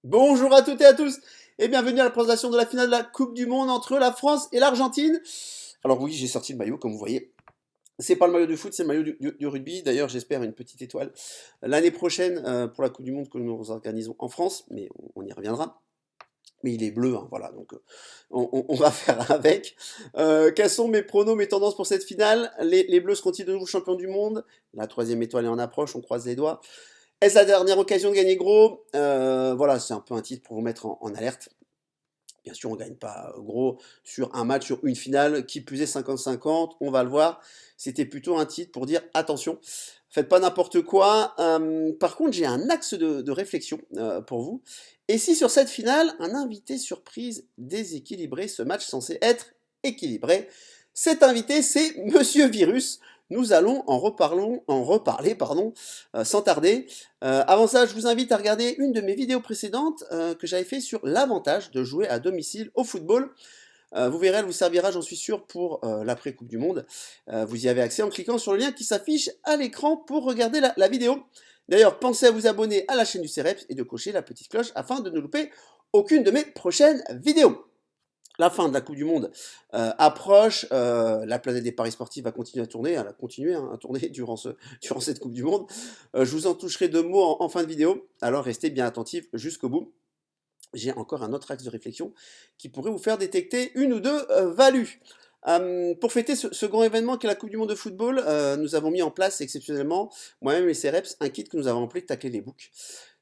Bonjour à toutes et à tous et bienvenue à la présentation de la finale de la Coupe du Monde entre la France et l'Argentine. Alors oui, j'ai sorti le maillot comme vous voyez. C'est pas le maillot de foot, c'est le maillot du rugby. D'ailleurs, j'espère une petite étoile l'année prochaine pour la Coupe du Monde que nous organisons en France, mais on y reviendra. Mais il est bleu, hein, voilà, donc on va faire avec. Quels sont mes pronos, mes tendances pour cette finale? Les Bleus seront-ils de nouveau champions du monde? La troisième étoile est en approche, on croise les doigts. Est-ce la dernière occasion de gagner gros? Voilà, c'est un peu un titre pour vous mettre en alerte. Bien sûr, on ne gagne pas gros sur un match, sur une finale, qui plus est 50-50, on va le voir. C'était plutôt un titre pour dire attention, faites pas n'importe quoi. Par contre, j'ai un axe de réflexion pour vous. Et si sur cette finale, un invité surprise déséquilibré, ce match censé être équilibré, cet invité, c'est Monsieur Virus. Nous allons en reparler, pardon, sans tarder. Avant ça, je vous invite à regarder une de mes vidéos précédentes que j'avais fait sur l'avantage de jouer à domicile au football. Vous verrez, elle vous servira, j'en suis sûr, pour l'après-Coupe du Monde. Vous y avez accès en cliquant sur le lien qui s'affiche à l'écran pour regarder la vidéo. D'ailleurs, pensez à vous abonner à la chaîne du CEREPS et de cocher la petite cloche afin de ne louper aucune de mes prochaines vidéos. La fin de la Coupe du Monde approche, la planète des paris sportifs va continuer à tourner, elle a continué à tourner durant cette Coupe du Monde. Je vous en toucherai deux mots en fin de vidéo, alors restez bien attentifs jusqu'au bout. J'ai encore un autre axe de réflexion qui pourrait vous faire détecter une ou deux values. Pour fêter ce grand événement qu'est la Coupe du Monde de football, nous avons mis en place exceptionnellement, moi-même et les CREPS, un kit que nous avons appelé Tacler les books.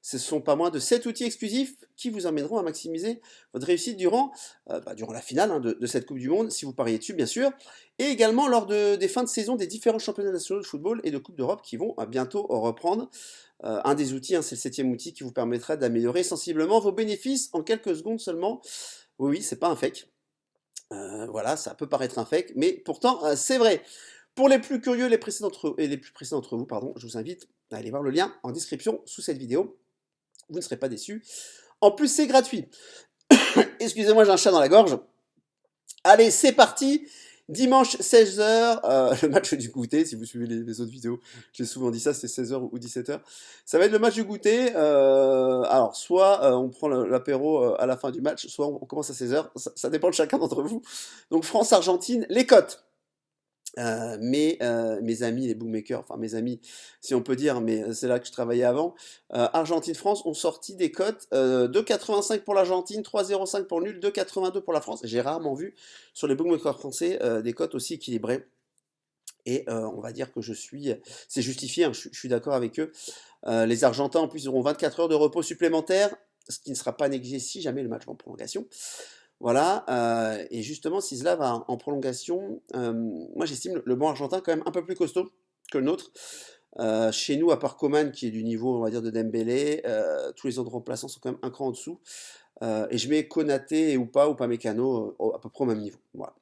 Ce sont pas moins de 7 outils exclusifs qui vous emmèneront à maximiser votre réussite durant la finale hein, de cette Coupe du Monde, si vous pariez dessus bien sûr, et également lors des fins de saison des différents championnats nationaux de football et de Coupe d'Europe qui vont bientôt reprendre. Un des outils, hein, c'est le 7e outil qui vous permettra d'améliorer sensiblement vos bénéfices en quelques secondes seulement. Oui, c'est pas un fake. Voilà, ça peut paraître un fake, mais pourtant c'est vrai. Pour les plus curieux les plus pressés d'entre vous, pardon, je vous invite à aller voir le lien en description sous cette vidéo. Vous ne serez pas déçus. En plus, c'est gratuit. Excusez-moi, j'ai un chat dans la gorge. Allez, c'est parti. Dimanche 16h, le match du goûter, si vous suivez les autres vidéos, j'ai souvent dit ça, c'est 16h ou 17h. Ça va être le match du goûter. Alors, soit on prend l'apéro à la fin du match, soit on commence à 16h. Ça dépend de chacun d'entre vous. Donc, France-Argentine, les cotes. Mes amis, les bookmakers, enfin mes amis, si on peut dire, mais c'est là que je travaillais avant, Argentine-France ont sorti des cotes 2,85 pour l'Argentine, 3,05 pour le nul, 2,82 pour la France. J'ai rarement vu sur les bookmakers français des cotes aussi équilibrées. Et on va dire que c'est justifié, hein, je suis d'accord avec eux. Les Argentins en plus auront 24 heures de repos supplémentaires, ce qui ne sera pas négligé si jamais le match va en prolongation. Voilà, et justement, si cela va en prolongation, moi j'estime le banc argentin quand même un peu plus costaud que le nôtre. Chez nous, à part Coman qui est du niveau, on va dire, de Dembélé, tous les autres remplaçants sont quand même un cran en dessous. Et je mets Konaté ou pas Mécano à peu près au même niveau. Voilà.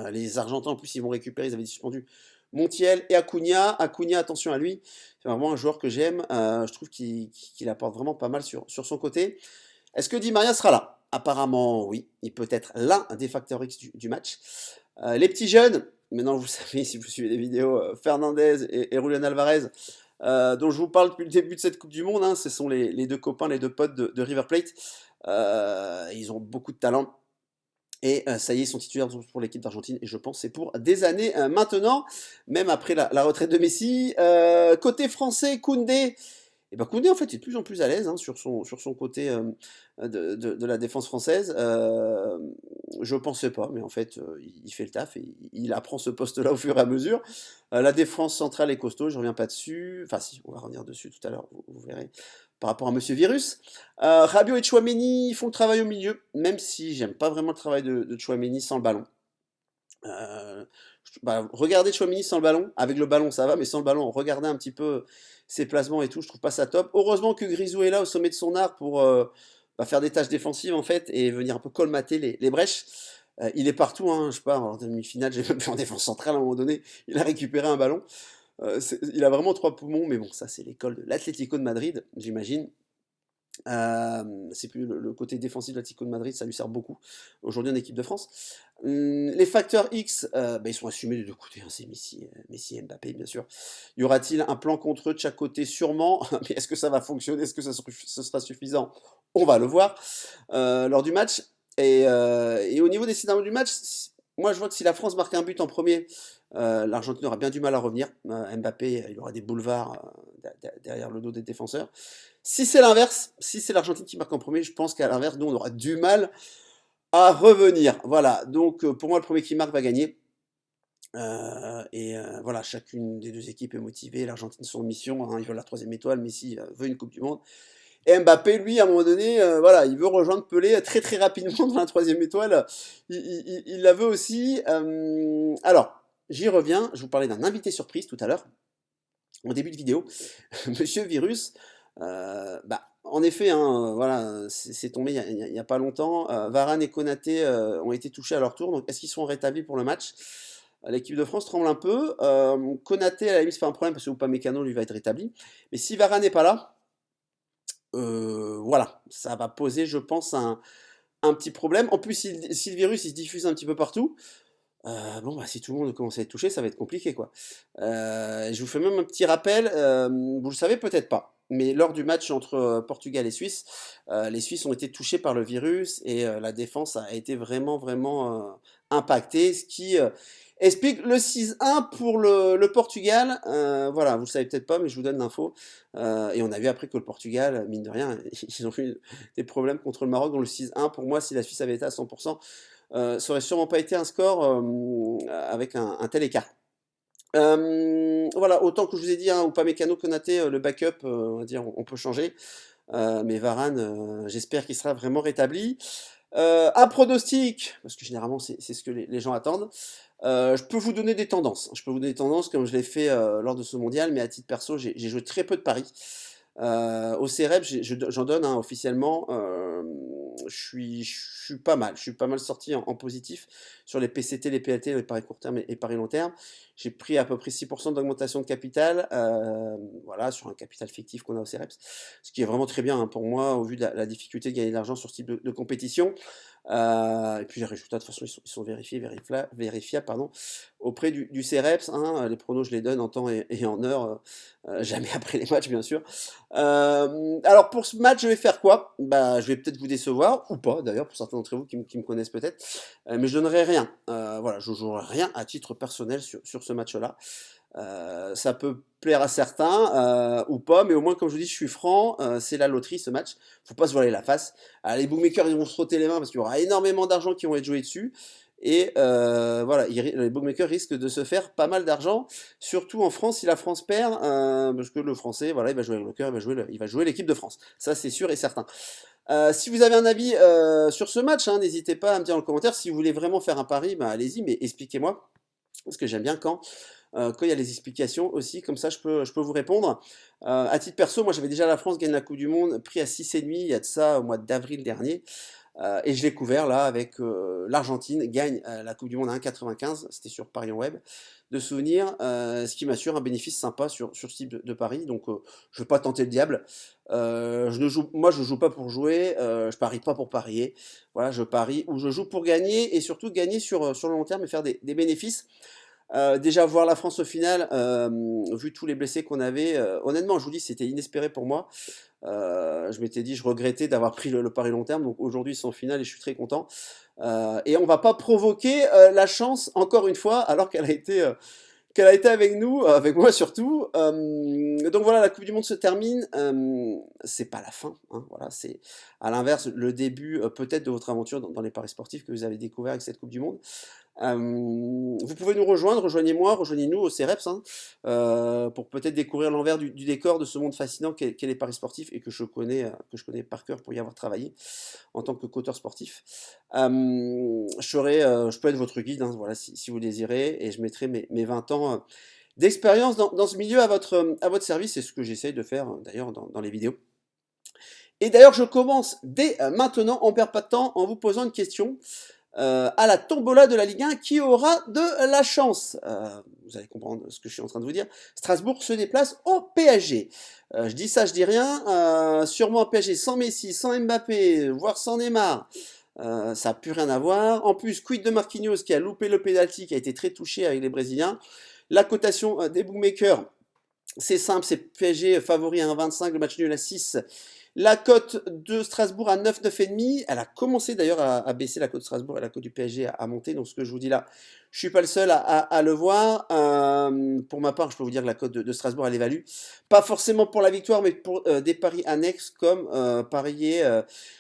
Les Argentins, en plus, ils vont récupérer, ils avaient suspendu Montiel et Acuna. Acuna, attention à lui, c'est vraiment un joueur que j'aime. Je trouve qu'il apporte vraiment pas mal sur son côté. Est-ce que Di Maria sera là? Apparemment, oui. Il peut être l'un des facteurs X du match. Les petits jeunes, maintenant vous savez, si vous suivez les vidéos, Fernandez et Julian Alvarez, dont je vous parle depuis le début de cette Coupe du Monde, hein, ce sont les deux copains, les deux potes de River Plate. Ils ont beaucoup de talent. Et ça y est, ils sont titulaires pour l'équipe d'Argentine, et je pense que c'est pour des années maintenant, même après la retraite de Messi. Côté français, Koundé, et ben Koundé en fait est de plus en plus à l'aise hein, sur son côté de la défense française. Je pensais pas, mais en fait il fait le taf et il apprend ce poste-là au fur et à mesure. La défense centrale est costaud, je reviens pas dessus. Enfin si, on va revenir dessus tout à l'heure, vous verrez. Par rapport à Monsieur Virus. Rabiot et Chouameni font le travail au milieu, même si j'aime pas vraiment le travail de Chouameni sans le ballon. Regardez Chouameni sans le ballon, avec le ballon ça va, mais sans le ballon, regardez un petit peu ses placements et tout, je trouve pas ça top. Heureusement que Grisou est là au sommet de son art pour faire des tâches défensives en fait, et venir un peu colmater les brèches. Il est partout, hein, je sais pas, en demi-finale, j'ai même fait en défense centrale à un moment donné, il a récupéré un ballon. Il a vraiment trois poumons, mais bon, ça c'est l'école de l'Atlético de Madrid, j'imagine. C'est plus le côté défensif de l'Atlético de Madrid, ça lui sert beaucoup aujourd'hui en équipe de France. Les facteurs X, ils sont assumés des deux côtés, hein, c'est Messi et Mbappé, bien sûr. Y aura-t-il un plan contre eux de chaque côté? Sûrement, mais est-ce que ça va fonctionner? Est-ce que ce sera suffisant? On va le voir lors du match. Et au niveau des scénarios du match, moi je vois que si la France marque un but en premier, l'Argentine aura bien du mal à revenir. Mbappé, il aura des boulevards derrière le dos des défenseurs. Si c'est l'inverse, si c'est l'Argentine qui marque en premier, je pense qu'à l'inverse, nous, on aura du mal à revenir. Voilà, donc pour moi, le premier qui marque va gagner. Voilà, chacune des deux équipes est motivée. L'Argentine, son mission, hein, ils veulent la troisième étoile. Messi veut une Coupe du Monde. Et Mbappé, lui, à un moment donné, voilà, il veut rejoindre Pelé très très rapidement dans la troisième étoile. Il la veut aussi. Alors, j'y reviens. Je vous parlais d'un invité surprise tout à l'heure, au début de vidéo. Monsieur Virus. En effet, hein, voilà, c'est tombé il y a pas longtemps. Varane et Konaté ont été touchés à leur tour. Donc, est-ce qu'ils sont rétablis pour le match? L'équipe de France tremble un peu. Konaté, à la limite, c'est pas un problème parce que Upamecano lui va être rétabli. Mais si Varane n'est pas là, voilà, ça va poser, je pense, un petit problème. En plus, si le virus il se diffuse un petit peu partout, si tout le monde commence à être touché, ça va être compliqué, quoi. Je vous fais même un petit rappel, vous le savez peut-être pas, mais lors du match entre Portugal et Suisse, les Suisses ont été touchés par le virus et la défense a été vraiment, vraiment impactée, ce qui explique le 6-1 pour le Portugal. Voilà, vous le savez peut-être pas, mais je vous donne l'info. Et on a vu après que le Portugal, mine de rien, ils ont eu des problèmes contre le Maroc, dont le 6-1, pour moi, si la Suisse avait été à 100%, ça aurait sûrement pas été un score avec un tel écart. Voilà, autant que je vous ai dit, hein, Upamecano, Konaté, le backup, on va dire, on peut changer. Mais Varane, j'espère qu'il sera vraiment rétabli. Un pronostic, parce que généralement c'est ce que les gens attendent. Je peux vous donner des tendances. Je peux vous donner des tendances comme je l'ai fait lors de ce mondial, mais à titre perso, j'ai joué très peu de paris. Au CREP, j'en donne hein, officiellement. Je suis pas mal. Je suis pas mal sorti en positif sur les PCT, les PLT, les paris court terme et paris long terme. J'ai pris à peu près 6% d'augmentation de capital, voilà, sur un capital fictif qu'on a au CEREPS, ce qui est vraiment très bien hein, pour moi au vu de la difficulté de gagner de l'argent sur ce type de compétition. Et puis les résultats, de toute façon, ils sont vérifiables pardon, auprès du CEREPS. Hein, les pronos, je les donne en temps et en heure, jamais après les matchs, bien sûr. Alors pour ce match, je vais faire quoi? Je vais peut-être vous décevoir, ou pas d'ailleurs, pour certains d'entre vous qui me connaissent peut-être, mais je donnerai rien. Voilà, je jouerai rien à titre personnel sur ce match-là. Ça peut plaire à certains ou pas, mais au moins, comme je vous dis, je suis franc, c'est la loterie ce match. Faut pas se voiler la face. Les bookmakers, ils vont se frotter les mains parce qu'il y aura énormément d'argent qui vont être joués dessus. Et voilà, les bookmakers risquent de se faire pas mal d'argent, surtout en France si la France perd, parce que le Français, voilà, il va jouer avec le cœur, il va jouer l'équipe de France. Ça, c'est sûr et certain. Si vous avez un avis sur ce match, hein, n'hésitez pas à me dire en commentaire. Si vous voulez vraiment faire un pari, allez-y, mais expliquez-moi. Parce que j'aime bien quand il y a les explications aussi, comme ça je peux vous répondre. À titre perso, moi j'avais déjà la France gagne la Coupe du Monde, pris à 6,5, il y a de ça au mois d'avril dernier. Et je l'ai couvert là avec l'Argentine gagne la Coupe du Monde à 1,95, c'était sur Paris Web, de souvenir, ce qui m'assure un bénéfice sympa sur ce type de pari. Donc je ne vais pas tenter le diable. Moi je joue pas pour jouer, je parie pas pour parier. Voilà, je parie ou je joue pour gagner et surtout gagner sur le long terme et faire des bénéfices. Déjà voir la France au final, vu tous les blessés qu'on avait, honnêtement je vous dis c'était inespéré pour moi. Je m'étais dit je regrettais d'avoir pris le pari long terme, donc aujourd'hui ils sont en finale et je suis très content. Et on va pas provoquer la chance encore une fois alors qu'elle a été avec nous, avec moi surtout. Donc voilà, la Coupe du Monde se termine. C'est pas la fin, hein, voilà, c'est à l'inverse le début peut-être de votre aventure dans les paris sportifs que vous avez découvert avec cette Coupe du Monde. Vous pouvez nous rejoindre, rejoignez-moi, rejoignez-nous au CEREPS hein, pour peut-être découvrir l'envers du décor de ce monde fascinant qu'est les paris sportifs et que je connais par cœur pour y avoir travaillé en tant que coach sportif. Je peux être votre guide, hein, voilà, si vous désirez, et je mettrai mes 20 ans d'expérience dans ce milieu à votre service, c'est ce que j'essaye de faire d'ailleurs dans les vidéos. Et d'ailleurs, je commence dès maintenant, on perd pas de temps, en vous posant une question. à la tombola de la Ligue 1, qui aura de la chance. Vous allez comprendre ce que je suis en train de vous dire. Strasbourg se déplace au PSG. Je dis ça, je dis rien. Sûrement un PSG sans Messi, sans Mbappé, voire sans Neymar. Ça n'a plus rien à voir. En plus, quid de Marquinhos qui a loupé le penalty, qui a été très touché avec les Brésiliens. La cotation des bookmakers, c'est simple, c'est PSG favori à 1,25, le match nul à 6. La cote de Strasbourg à 9, 9,5. Elle a commencé d'ailleurs à baisser, la cote de Strasbourg, et la cote du PSG à monter. Donc ce que je vous dis là, je ne suis pas le seul à le voir. Pour ma part, je peux vous dire que la cote de Strasbourg, elle évalue. Pas forcément pour la victoire, mais pour des paris annexes, comme parier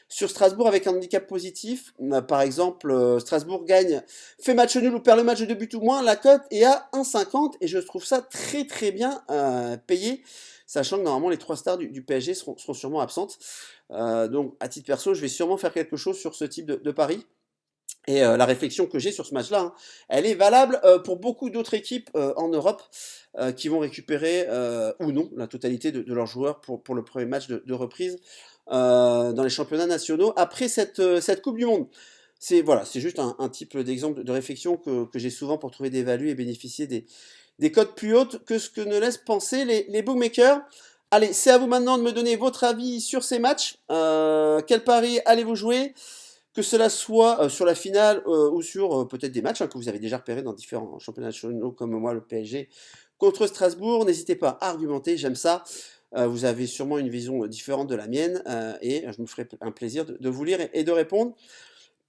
sur Strasbourg avec un handicap positif. Par exemple, Strasbourg gagne, fait match nul ou perd le match de 2 buts ou moins. La cote est à 1,50 et je trouve ça très très bien payé, sachant que normalement les 3 stars du PSG seront sûrement absentes. Donc à titre perso, je vais sûrement faire quelque chose sur ce type de pari. Et la réflexion que j'ai sur ce match-là, hein, elle est valable pour beaucoup d'autres équipes en Europe qui vont récupérer ou non la totalité de leurs joueurs pour le premier match de reprise dans les championnats nationaux après cette Coupe du Monde. C'est voilà, c'est juste un type d'exemple de réflexion que j'ai souvent pour trouver des values et bénéficier des cotes plus hautes que ce que ne laissent penser les bookmakers. Allez, c'est à vous maintenant de me donner votre avis sur ces matchs. Quel pari allez-vous jouer? Que cela soit sur la finale ou sur peut-être des matchs que vous avez déjà repérés dans différents championnats nationaux comme moi, le PSG contre Strasbourg. N'hésitez pas à argumenter, j'aime ça. Vous avez sûrement une vision différente de la mienne et je me ferai un plaisir de vous lire et de répondre.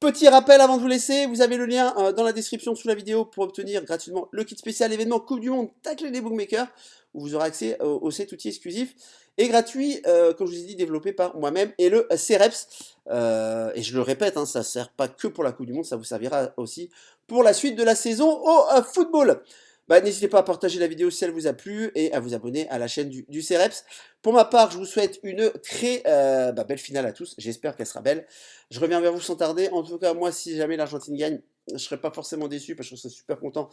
Petit rappel avant de vous laisser, vous avez le lien dans la description sous la vidéo pour obtenir gratuitement le kit spécial événement Coupe du Monde Tacler les Bookmakers, où vous aurez accès au set outil exclusif et gratuit, comme je vous ai dit, développé par moi-même et le CEREPS. Et je le répète, hein, ça ne sert pas que pour la Coupe du Monde, ça vous servira aussi pour la suite de la saison au football. Bah, n'hésitez pas à partager la vidéo si elle vous a plu et à vous abonner à la chaîne du CEREPS. Pour ma part, je vous souhaite une très belle finale à tous. J'espère qu'elle sera belle. Je reviens vers vous sans tarder. En tout cas, moi, si jamais l'Argentine gagne, je ne serai pas forcément déçu parce que je serai super content.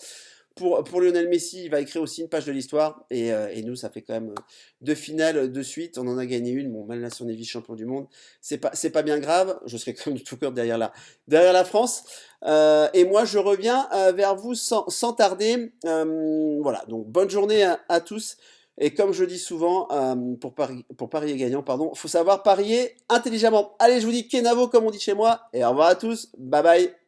Pour Lionel Messi, il va écrire aussi une page de l'histoire. Et nous, ça fait quand même 2 finales de suite. On en a gagné une. Bon, mal là, si on est vice-champion du monde. C'est pas bien grave. Je serai quand même de tout cœur derrière la France. Et moi, je reviens vers vous sans tarder. Voilà, donc bonne journée à tous. Et comme je dis souvent, pour parier gagnant, pardon, faut savoir parier intelligemment. Allez, je vous dis Kenavo comme on dit chez moi, et au revoir à tous, bye bye.